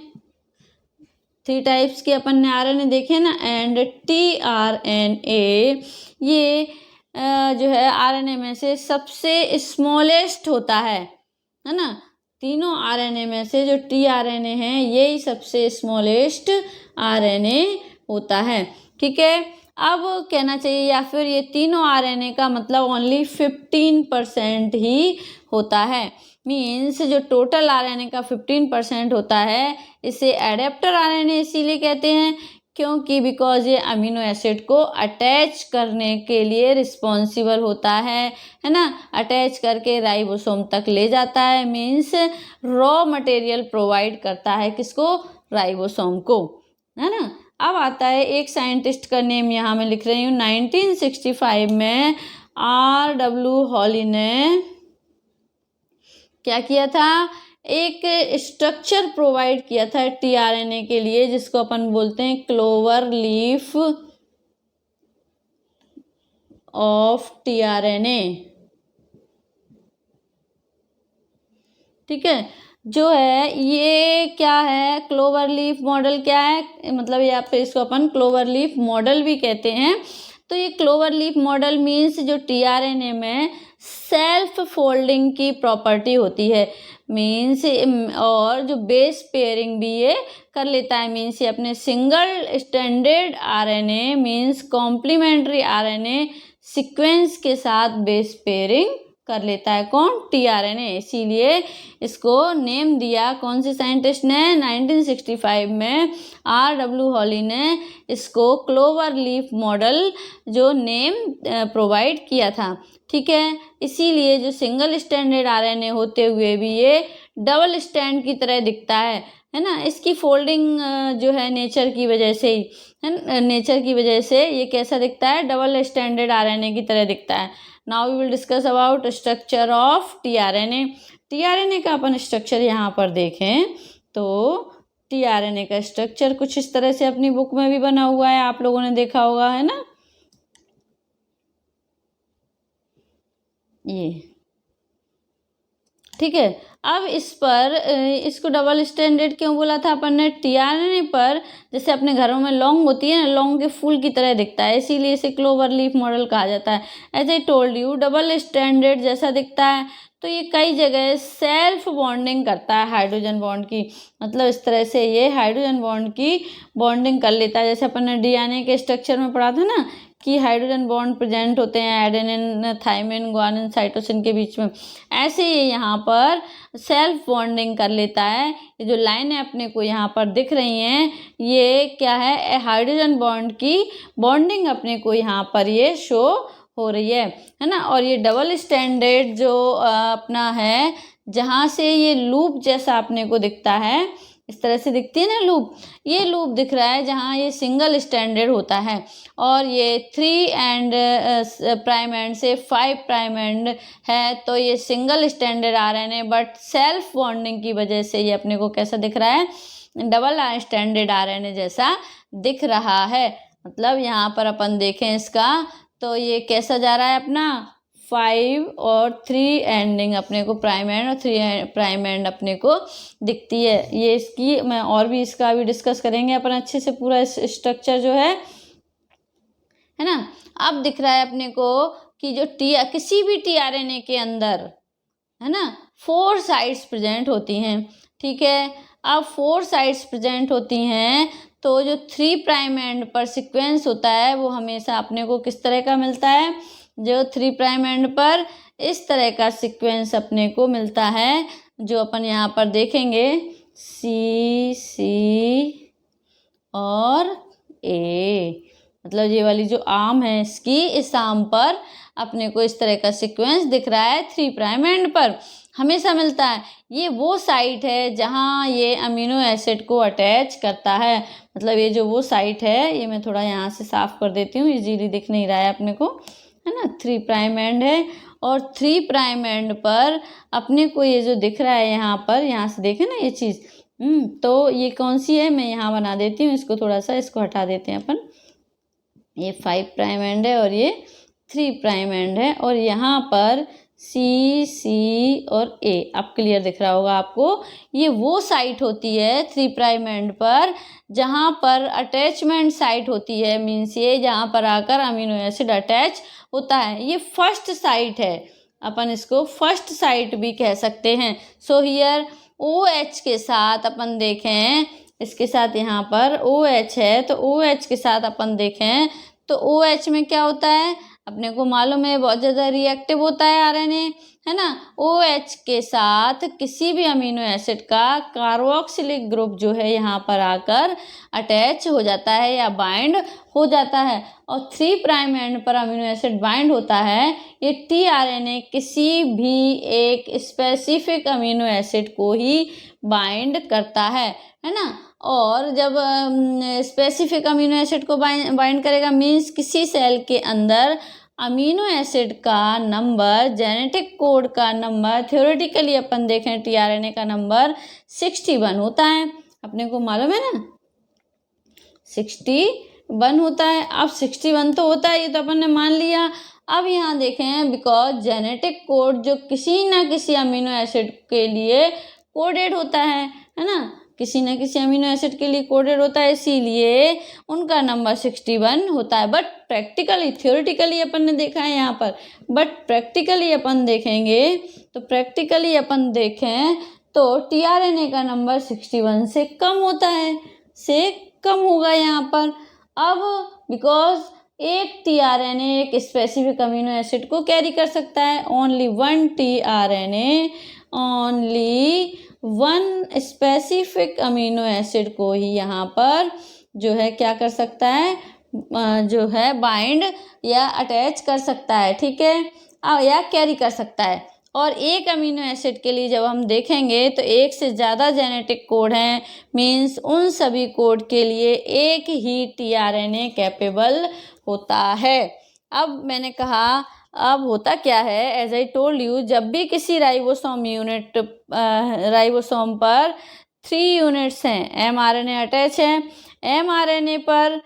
3 टाइप्स के अपन ने आरएनए देखे ना, एंड टीआरएनए ये जो है आरएनए में से सबसे स्मॉलेस्ट होता है ना। तीनों आरएनए में से जो टीआरएनए है यही सबसे स्मॉलेस्ट आरएनए होता है। ठीक है। अब कहना चाहिए, या फिर ये तीनों आरएनए का मतलब ओनली 15% ही होता है। मीन्स जो टोटल आरएनए का 15% होता है, इसे एडेप्टर आरएनए इसीलिए कहते हैं क्योंकि बिकॉज ये अमीनो एसिड को अटैच करने के लिए रिस्पॉन्सिबल होता है ना। अटैच करके राइबोसोम तक ले जाता है, मीन्स रॉ मटेरियल प्रोवाइड करता है किसको, राइबोसोम को, है ना। अब आता है एक साइंटिस्ट का नेम, यहाँ मैं लिख रही हूँ। 1965 में R.W. हॉली ने क्या किया था, एक स्ट्रक्चर प्रोवाइड किया था टीआरएनए के लिए, जिसको अपन बोलते हैं क्लोवर लीफ ऑफ टीआरएनए। ठीक है। जो है ये क्या है, क्लोवर लीफ मॉडल क्या है, मतलब यहाँ पे इसको अपन क्लोवर लीफ मॉडल भी कहते हैं। तो ये क्लोवर लीफ मॉडल मीन्स जो टीआरएनए में सेल्फ फोल्डिंग की प्रॉपर्टी होती है, मीन्स, और जो बेस पेयरिंग भी ये कर लेता है। मीन्स ये अपने single standard RNA means complementary RNA sequence के साथ बेस पेयरिंग कर लेता है, कौन, टीआरएनए। इसीलिए इसको नेम दिया कौन से साइंटिस्ट ने, 1965 में R.W. हॉली ने इसको क्लोवर लीफ मॉडल जो नेम प्रोवाइड किया था। ठीक है। इसीलिए जो सिंगल स्टैंडर्ड आरएनए होते हुए भी ये डबल स्टैंड की तरह दिखता है ना। इसकी फोल्डिंग जो है नेचर की वजह से ही, है नेचर की वजह से ये कैसा दिखता है, डबल स्टैंडर्ड आरएनए की तरह दिखता है। Now we will discuss about structure of tRNA. TRNA का अपन स्ट्रक्चर यहाँ पर देखें तो टीआरएनए का स्ट्रक्चर कुछ इस तरह से अपनी बुक में भी बना हुआ है, आप लोगों ने देखा होगा, है ना। ये ठीक है। अब इस पर इसको डबल स्टैंडर्ड क्यों बोला था अपन ने? टीआरएनए पर जैसे अपने घरों में लौंग होती है ना, लौंग के फूल की तरह दिखता है, इसीलिए इसे क्लोवर लीफ मॉडल कहा जाता है। As I told you, double standard जैसा दिखता है, तो ये कई जगह सेल्फ बॉन्डिंग करता है हाइड्रोजन बॉन्ड की, मतलब इस तरह से ये हाइड्रोजन बॉन्ड की बॉन्डिंग कर लेता है। जैसे अपन ने डीएनए के स्ट्रक्चर में पढ़ा था ना कि हाइड्रोजन बॉन्ड प्रेजेंट होते हैं एडेनिन, थाइमिन, ग्वानिन, साइटोसिन के बीच में, ऐसे ये यहाँ पर सेल्फ बॉन्डिंग कर लेता है। ये जो लाइनें अपने को यहाँ पर दिख रही हैं, ये क्या है? हाइड्रोजन बॉन्ड की बॉन्डिंग अपने को यहाँ पर ये शो हो रही है ना। और ये डबल स्टैंडर्ड जो अपना है, जहाँ से ये लूप जैसा अपने को दिखता है, इस तरह से दिखती है ना लूप, ये लूप दिख रहा है जहाँ ये सिंगल स्टैंडर्ड होता है, और ये 3 एंड प्राइम एंड से 5 प्राइम एंड है, तो ये single standard RNA, but self bonding की वजह से ये अपने को कैसा दिख रहा है? डबल स्टैंडर्ड आरएनए जैसा दिख रहा है। मतलब यहाँ पर अपन देखें इसका, तो ये कैसा जा रहा है अपना 5 और 3 एंडिंग अपने को, प्राइम एंड और 3 प्राइम एंड अपने को दिखती है। ये इसकी मैं और भी इसका भी डिस्कस करेंगे अपन अच्छे से, पूरा स्ट्रक्चर जो है ना। अब दिख रहा है अपने को कि जो किसी भी टीआरएनए के अंदर, है ना, 4 साइट्स प्रेजेंट होती हैं, ठीक है। अब 4 साइट्स प्रेजेंट होती हैं, तो जो 3 प्राइम एंड पर सीक्वेंस होता है वो हमेशा अपने को किस तरह का मिलता है? जो 3 प्राइम एंड पर इस तरह का सीक्वेंस अपने को मिलता है, जो अपन यहाँ पर देखेंगे सी, सी और ए, मतलब ये वाली जो आर्म है इसकी, इस आर्म पर अपने को इस तरह का सीक्वेंस दिख रहा है 3 प्राइम एंड पर हमेशा मिलता है। ये वो साइट है जहाँ ये अमीनो एसिड को अटैच करता है, मतलब ये जो वो साइट है, ये मैं थोड़ा यहाँ से साफ कर देती हूँ, इजीली दिख नहीं रहा है अपने को, है ना। 3 प्राइम एंड है, और 3 प्राइम एंड पर अपने को ये जो दिख रहा है यहाँ पर, यहाँ से देखें ना ये चीज़, तो ये कौन सी है? मैं यहाँ बना देती हूँ इसको, थोड़ा सा इसको हटा देते हैं अपन। ये 5 प्राइम एंड है और ये 3 प्राइम एंड है, और यहाँ पर सी, सी और ए, अब क्लियर दिख रहा होगा आपको। ये वो साइट होती है 3 प्राइम एंड पर जहाँ पर अटैचमेंट साइट होती है, मीन्स ये जहाँ पर आकर अमीनो एसिड अटैच होता है, ये फर्स्ट साइट है, अपन इसको फर्स्ट साइट भी कह सकते हैं। सो हियर OH के साथ अपन देखें, इसके साथ यहाँ पर OH है, तो OH के साथ अपन देखें तो OH में क्या होता है? अपने को मालूम है बहुत ज़्यादा रिएक्टिव होता है आरएनए, है ना। OH के साथ किसी भी अमीनो एसिड का कार्बोक्सिलिक ग्रुप जो है यहाँ पर आकर अटैच हो जाता है या बाइंड हो जाता है, और 3 प्राइम एंड पर अमीनो एसिड बाइंड होता है। ये टीआरएनए किसी भी एक स्पेसिफिक अमीनो एसिड को ही बाइंड करता है ना। और जब स्पेसिफिक अमीनो एसिड को बाइंड करेगा, मीन्स किसी सेल के अंदर अमीनो एसिड का नंबर, जेनेटिक कोड का नंबर, थ्योरेटिकली अपन देखें टीआरएनए का नंबर 61 होता है, अपने को मालूम है ना, 61 होता है। अब 61 तो होता है, ये तो अपन ने मान लिया। अब यहाँ देखें, बिकॉज जेनेटिक कोड जो किसी ना किसी अमीनो एसिड के लिए कोडेड होता है ना, किसी न किसी अमीनो एसिड के लिए कोडेड होता है, इसीलिए उनका नंबर 61 होता है। बट प्रैक्टिकली, थ्योरेटिकली अपन ने देखा है यहाँ पर, बट प्रैक्टिकली अपन देखेंगे तो प्रैक्टिकली अपन देखें तो टीआरएनए का नंबर 61 से कम होता है, से कम होगा यहाँ पर। अब बिकॉज एक टीआरएनए एक स्पेसिफिक अमीनो एसिड को कैरी कर सकता है, only 1 tRNA only 1 specific amino acid को ही यहाँ पर जो है क्या कर सकता है, जो है बाइंड या अटैच कर सकता है, ठीक है, या कैरी कर सकता है। और एक अमीनो एसिड के लिए जब हम देखेंगे तो एक से ज़्यादा जेनेटिक कोड हैं, मीन्स उन सभी कोड के लिए एक ही टीआरएनए कैपेबल होता है। अब मैंने कहा, अब होता क्या है, एज आई टोल्ड यू, जब भी किसी राइबोसोम यूनिट, राइबोसोम पर 3 यूनिट्स हैं, mRNA अटैच है, mRNA पर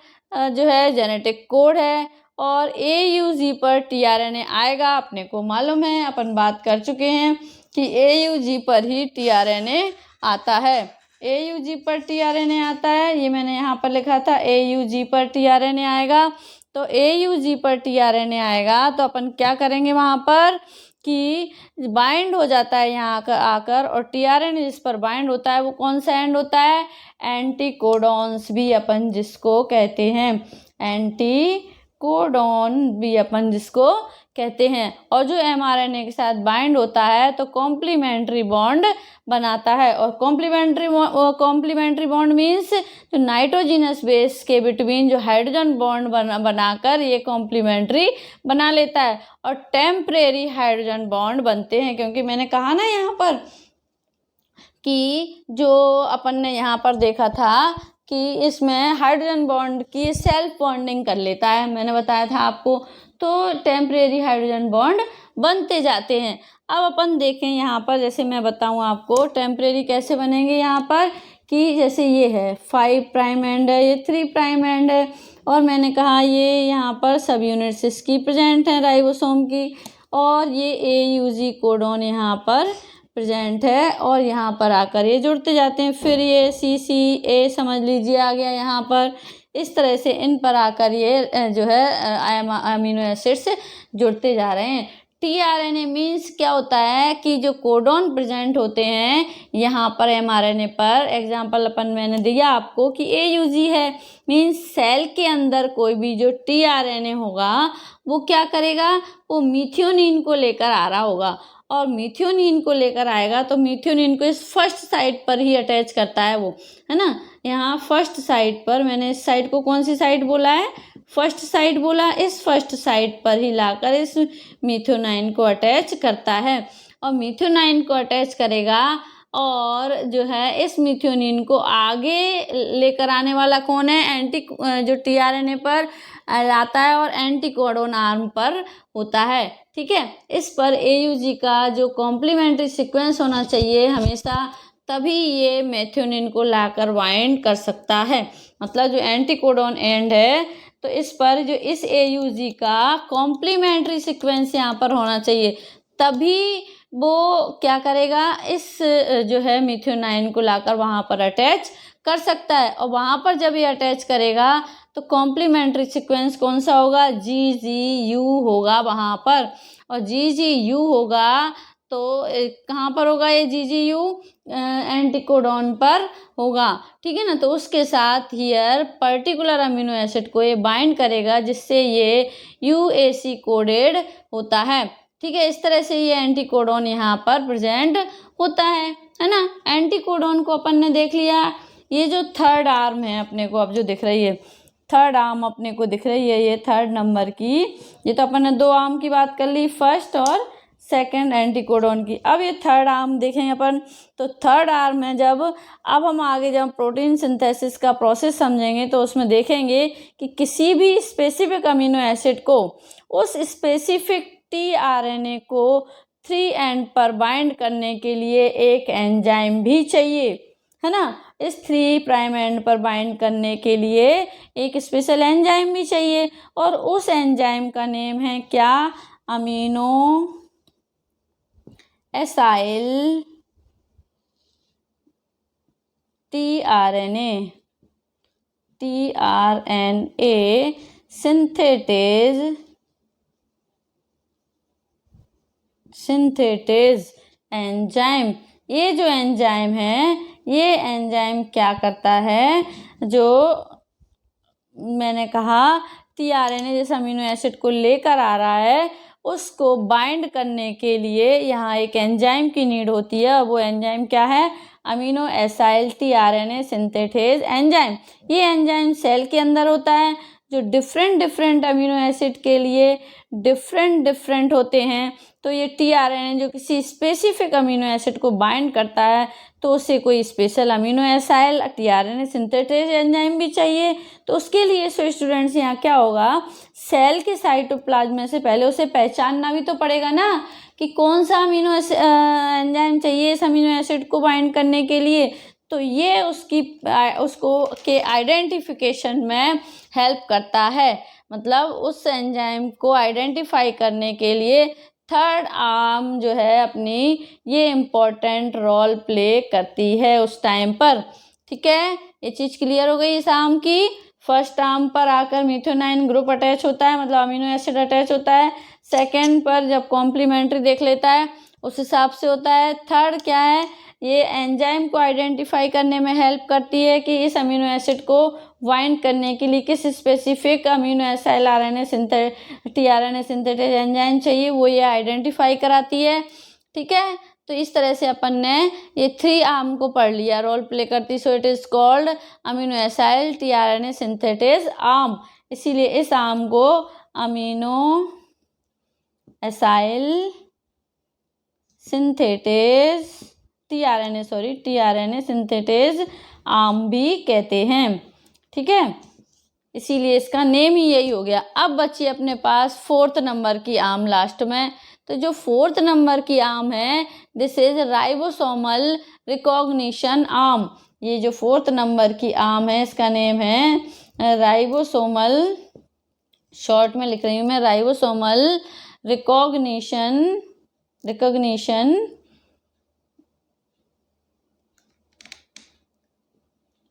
जो है जेनेटिक कोड है और AUG पर tRNA आएगा। अपने को मालूम है, अपन बात कर चुके हैं कि AUG पर ही tRNA आता है, AUG पर tRNA आता है। ये मैंने यहाँ पर लिखा था AUG पर tRNA आएगा। तो AUG पर tRNA आएगा तो अपन क्या करेंगे वहाँ पर कि बाइंड हो जाता है यहाँ आकर और tRNA जिस पर बाइंड होता है वो कौन सा एंड होता है, एंटीकोडॉन्स भी अपन जिसको कहते हैं, एंटीकोडॉन भी अपन जिसको कहते हैं। और जो mRNA के साथ बाइंड होता है तो कॉम्प्लीमेंट्री बॉन्ड बनाता है। और कॉम्प्लीमेंट्री बॉन्ड मीन्स जो नाइट्रोजिनस बेस के बिटवीन जो हाइड्रोजन बॉन्ड बनाकर ये कॉम्प्लीमेंट्री बना लेता है। और टेम्परेरी हाइड्रोजन बॉन्ड बनते हैं, क्योंकि मैंने कहा ना यहाँ पर कि जो अपन ने यहाँ पर देखा था कि इसमें हाइड्रोजन बॉन्ड की सेल्फ बॉन्डिंग कर लेता है, मैंने बताया था आपको। तो टेम्परेरी हाइड्रोजन बॉन्ड बनते जाते हैं। अब अपन देखें यहाँ पर, जैसे मैं बताऊँ आपको टेम्परेरी कैसे बनेंगे यहाँ पर, कि जैसे ये है 5 प्राइम एंड है, ये 3 प्राइम एंड है, और मैंने कहा ये यहाँ पर सब यूनिट्स इसकी प्रेजेंट है राइबोसोम की, और ये AUG कोडोन यहाँ पर प्रेजेंट है और यहाँ पर आकर ये जुड़ते जाते हैं। फिर ये CCA समझ लीजिए आ गया यहाँ पर। इस तरह से इन पर आकर ये जो है अमीनो एसिड्स जुड़ते जा रहे हैं। tRNA मीन्स क्या होता है कि जो कोडोन प्रेजेंट होते हैं यहाँ पर mRNA पर, एग्जाम्पल अपन मैंने दिया आपको कि AUG है, मीन्स सेल के अंदर कोई भी जो tRNA होगा वो क्या करेगा, वो मिथ्योनिन को लेकर आ रहा होगा, और मिथ्योनिन को लेकर आएगा तो मिथ्योनिन को इस फर्स्ट साइट पर ही अटैच करता है वो, है ना। यहाँ फर्स्ट साइट पर, मैंने इस साइट को कौन सी साइट बोला है, फर्स्ट साइट बोला, इस फर्स्ट साइट पर ही लाकर इस मिथ्योनाइन को अटैच करता है। और मिथ्योनाइन को अटैच करेगा और जो है इस मिथ्योनिन को आगे लेकर आने वाला कौन है, जो tRNA पर आता है और एंटीकोडोन आर्म पर होता है, ठीक है। इस पर AUG का जो कॉम्प्लीमेंट्री सीक्वेंस होना चाहिए हमेशा, तभी ये मेथियोनिन को लाकर बाइंड कर सकता है। मतलब जो एंटीकोडोन एंड है तो इस पर जो इस AUG का कॉम्प्लीमेंट्री सीक्वेंस यहाँ पर होना चाहिए, तभी वो क्या करेगा, इस जो है मिथ्योनाइन को लाकर वहाँ पर अटैच कर सकता है। और वहाँ पर जब ये अटैच करेगा तो कॉम्प्लीमेंट्री सीक्वेंस कौन सा होगा, GGU होगा वहाँ पर। और GGU होगा तो कहाँ पर होगा ये GGU, एंटीकोडोन पर होगा, ठीक है ना। तो उसके साथ हियर पर्टिकुलर अमीनो एसिड को ये बाइंड करेगा जिससे ये UAC कोडेड होता है, ठीक है। इस तरह से ये एंटीकोडोन यहाँ पर प्रेजेंट होता है ना। एंटीकोडोन को अपन ने देख लिया। ये जो थर्ड आर्म है अपने को अब जो दिख रही है, थर्ड आर्म अपने को दिख रही है, ये थर्ड नंबर की, ये तो अपन ने 2 आर्म की बात कर ली, फर्स्ट और सेकंड एंटीकोडोन की। अब ये थर्ड आर्म देखेंगे अपन, तो थर्ड आर्म है जब, अब हम आगे जब प्रोटीन सिंथेसिस का प्रोसेस समझेंगे तो उसमें देखेंगे कि किसी भी स्पेसिफिक अमीनो एसिड को उस स्पेसिफिक tRNA को 3 एंड पर बाइंड करने के लिए एक एंजाइम भी चाहिए, है ना। इस 3 प्राइम एंड पर बाइंड करने के लिए एक स्पेशल एंजाइम भी चाहिए, और उस एंजाइम का नेम है क्या, amino acyl tRNA synthetase enzyme. ये जो एंजाइम है, ये एंजाइम क्या करता है, जो मैंने कहा tRNA जैसे अमीनो एसिड को लेकर आ रहा है उसको बाइंड करने के लिए यहाँ एक एंजाइम की नीड होती है। वो एंजाइम क्या है, amino acyl tRNA synthetase enzyme. ये एंजाइम सेल के अंदर होता है, जो डिफरेंट अमीनो एसिड के लिए डिफरेंट होते हैं। तो ये tRNA जो किसी स्पेसिफिक अमीनो एसिड को बाइंड करता है तो उसे कोई special amino acyl tRNA synthetase enzyme भी चाहिए। तो उसके लिए स्टूडेंट्स यहाँ क्या होगा, सेल के साइटोप्लाज्म में से पहले उसे पहचानना भी तो पड़ेगा ना कि कौन सा अमीनो एंजाइम चाहिए इस अमीनो एसिड को बाइंड करने के लिए। तो ये उसको के आइडेंटिफिकेशन में हेल्प करता है। मतलब उस एंजाइम को आइडेंटिफाई करने के लिए थर्ड आर्म जो है अपनी ये इम्पोर्टेंट रोल प्ले करती है उस टाइम पर। ठीक है, ये चीज़ क्लियर हो गई इस आर्म की। फर्स्ट आर्म पर आकर मिथ्योनाइन ग्रुप अटैच होता है, मतलब अमीनो एसिड अटैच होता है। सेकंड पर जब कॉम्प्लीमेंट्री देख लेता है उस हिसाब से होता है। थर्ड क्या है, ये एंजाइम को आइडेंटिफाई करने में हेल्प करती है कि इस अमीनो एसिड को वाइंड करने के लिए किस specific amino acid tRNA synthetase enzyme चाहिए, वो ये आइडेंटिफाई कराती है। ठीक है, तो इस तरह से अपन ने ये 3 आर्म को पढ़ लिया, रोल प्ले करती। So it is called amino acid tRNA synthetase arm. इसीलिए इस आर्म को amino acyl synthetase tRNA synthetase arm भी कहते हैं। ठीक है, इसीलिए इसका नेम ही यही हो गया। अब बची अपने पास 4th नंबर की आर्म लास्ट में। तो जो 4th नंबर की आर्म है, this is ribosomal recognition arm. ये जो 4th नंबर की आर्म है इसका नेम है राइबोसोमल, शॉर्ट में लिख रही हूँ मैं, राइबोसोमल रिकॉग्निशन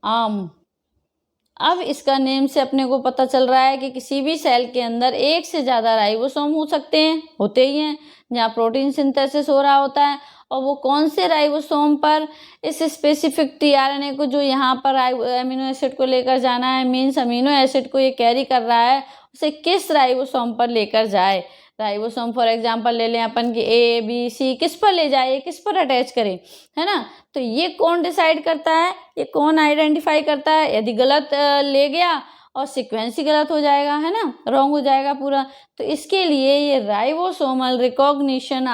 आर्म। अब इसका नेम से अपने को पता चल रहा है कि किसी भी सेल के अंदर एक से ज़्यादा राइबोसोम हो सकते हैं, होते ही हैं, जहाँ प्रोटीन सिंथेसिस हो रहा होता है। और वो कौन से राइबोसोम पर, इस स्पेसिफिक टीआरएनए को जो यहाँ पर अमीनो एसिड को लेकर जाना है, मीन्स अमीनो एसिड को ये कैरी कर रहा है, उसे किस राइबोसोम पर लेकर जाए। राइबोसोम फॉर एग्जांपल ले लें अपन कि ए बी सी, किस पर ले जाए, किस पर अटैच करें, है ना। तो ये कौन डिसाइड करता है, ये कौन आइडेंटिफाई करता है। यदि गलत ले गया और सीक्वेंस ही गलत हो जाएगा, है ना, रॉन्ग हो जाएगा पूरा। तो इसके लिए ये राइबोसोमल रिकॉग्निशन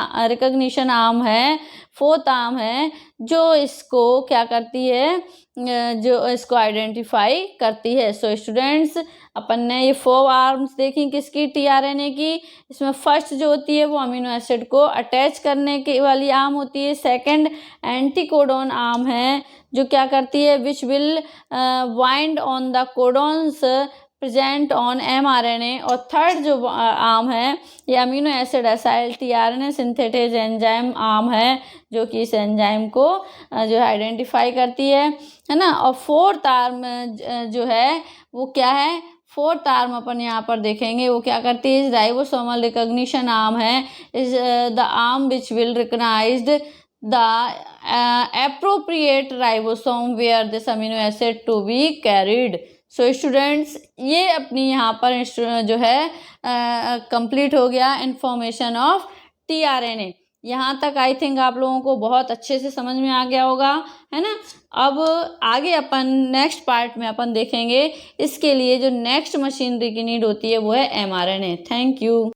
आर्म है, 4th आर्म है, जो इसको क्या करती है, जो इसको आइडेंटिफाई करती है। सो स्टूडेंट्स, अपन ने ये 4 आर्म्स देखी किसकी, टीआरएनए की। इसमें फर्स्ट जो होती है वो अमीनो एसिड को अटैच करने की वाली आर्म होती है। सेकंड एंटीकोडॉन आर्म है, जो क्या करती है, which will wind on the codons present on mRNA। और थर्ड जो आर्म है ये amino acid acyl tRNA synthetase enzyme arm है, जो कि इस एंजाइम को जो है आइडेंटिफाई करती है ना। और 4th आर्म जो है वो क्या है, 4th आर्म अपन यहाँ पर देखेंगे वो क्या करती है, राइबोसोमल रिकॉग्निशन आर्म है, is the arm which will recognized the appropriate ribosome where this amino acid to be carried। So students, ये अपनी यहाँ पर जो है कंप्लीट हो गया इंफॉर्मेशन ऑफ टीआरएनए। यहाँ तक आई थिंक आप लोगों को बहुत अच्छे से समझ में आ गया होगा, है ना। अब आगे अपन नेक्स्ट पार्ट में अपन देखेंगे, इसके लिए जो नेक्स्ट मशीनरी की नीड होती है वो है mRNA। Thank you.